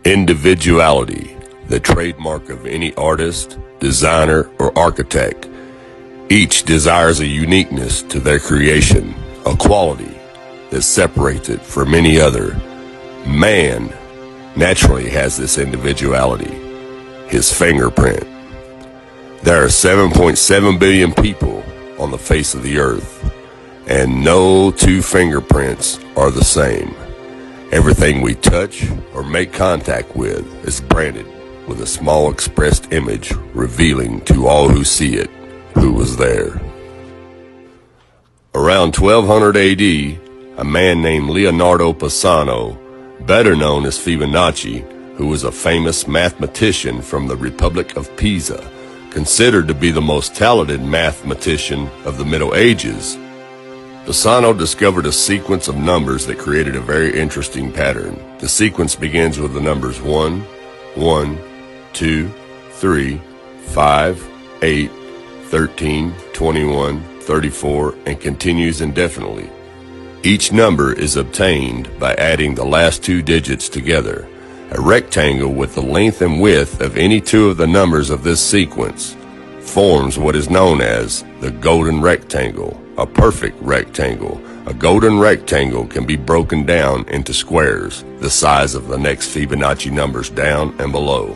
Individuality, the trademark of any artist, designer, or architect. Each desires a uniqueness to their creation, a quality that separates it from any other. Man naturally has this individuality, his fingerprint. There are 7.7 billion people on the face of the earth, and no two fingerprints are the same. Everything we touch or make contact with is branded with a small expressed image revealing to all who see it who was there. Around 1200 AD, a man named Leonardo Pisano, better known as Fibonacci, who was a famous mathematician from the Republic of Pisa, considered to be the most talented mathematician of the Middle Ages, Pisano discovered a sequence of numbers that created a very interesting pattern. The sequence begins with the numbers 1, 1, 2, 3, 5, 8, 13, 21, 34, and continues indefinitely. Each number is obtained by adding the last two digits together. A rectangle with the length and width of any two of the numbers of this sequence forms what is known as the golden rectangle. A perfect rectangle. A golden rectangle can be broken down into squares, the size of the next Fibonacci numbers down and below.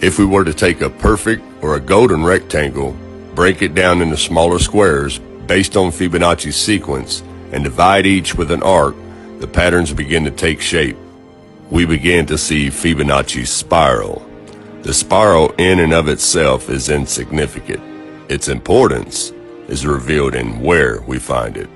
If we were to take a perfect or a golden rectangle, break it down into smaller squares based on Fibonacci's sequence, and divide each with an arc, the patterns begin to take shape. We begin to see Fibonacci's spiral. The spiral in and of itself is insignificant. Its importance is revealed in where we find it.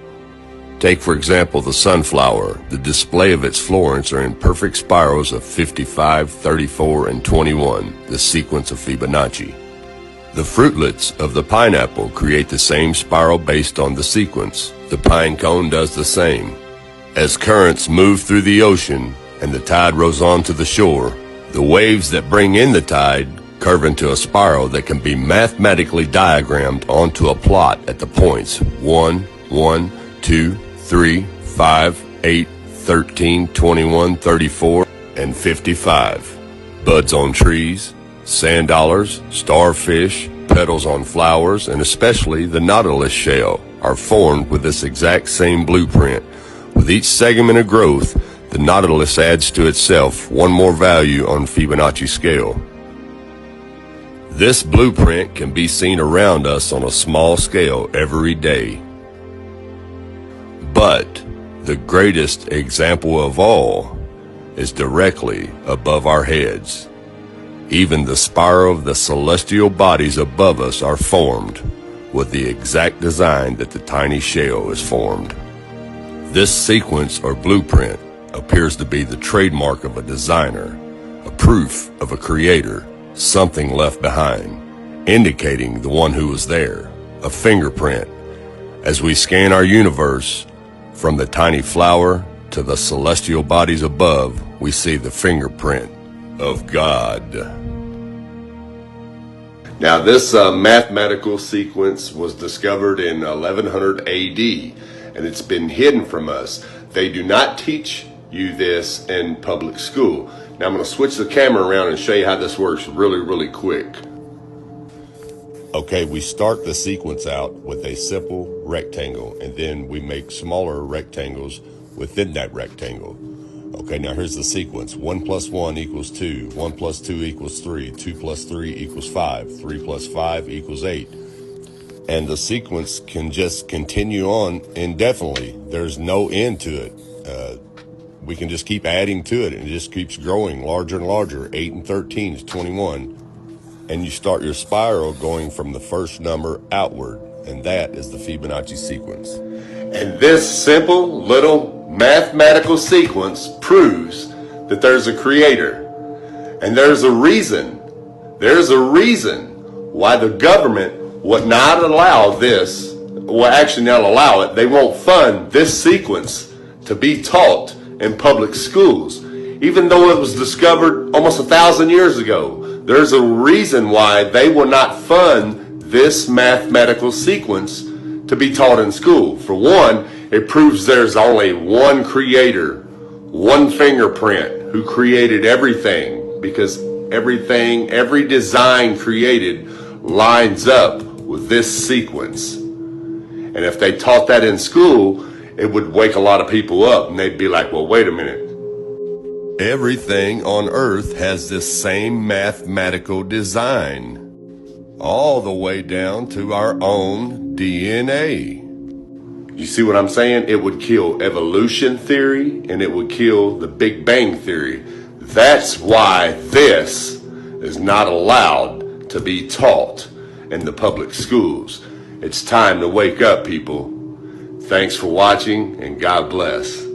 Take, for example, the sunflower. The display of its florets are in perfect spirals of 55, 34, and 21, the sequence of Fibonacci. The fruitlets of the pineapple create the same spiral based on the sequence. The pine cone does the same. As currents move through the ocean and the tide rolls on to the shore, the waves that bring in the tide curve into a spiral that can be mathematically diagrammed onto a plot at the points 1, 1, 2, 3, 5, 8, 13, 21, 34, and 55. Buds on trees, sand dollars, starfish, petals on flowers, and especially the nautilus shell are formed with this exact same blueprint. With each segment of growth, the nautilus adds to itself one more value on Fibonacci's scale. This blueprint can be seen around us on a small scale every day. But the greatest example of all is directly above our heads. Even the spiral of the celestial bodies above us are formed with the exact design that the tiny shell is formed. This sequence or blueprint appears to be the trademark of a designer, a proof of a creator, something left behind, indicating the one who was there, a fingerprint. As we scan our universe, from the tiny flower to the celestial bodies above, we see the fingerprint of God. Now this mathematical sequence was discovered in 1100 AD, and it's been hidden from us. They do not teach you this in public school. Now I'm going to switch the camera around and show you how this works really quick. Okay, we start the sequence out with a simple rectangle, and then we make smaller rectangles within that rectangle. Okay, now here's the sequence. 1 plus 1 equals 2. 1 plus 2 equals 3. 2 plus 3 equals 5. 3 plus 5 equals 8. And the sequence can just continue on indefinitely. There's no end to it. We can just keep adding to it, and it just keeps growing larger and larger. 8 and 13 is 21. And you start your spiral going from the first number outward, and that is the Fibonacci sequence. And this simple little mathematical sequence proves that there's a creator. And there's a reason why the government would not allow this, well actually not allow it, they won't fund this sequence to be taught in public schools. Even though it was discovered almost 1,000 years ago, there's a reason why they will not fund this mathematical sequence to be taught in school. For one, it proves there's only one creator, one fingerprint, who created everything, because everything, every design created lines up with this sequence. And if they taught that in school, it would wake a lot of people up, and they'd be like, well, wait a minute. Everything on Earth has this same mathematical design, all the way down to our own DNA. You see what I'm saying? It would kill evolution theory, and it would kill the Big Bang theory. That's why this is not allowed to be taught in the public schools. It's time to wake up, people. Thanks for watching, and God bless.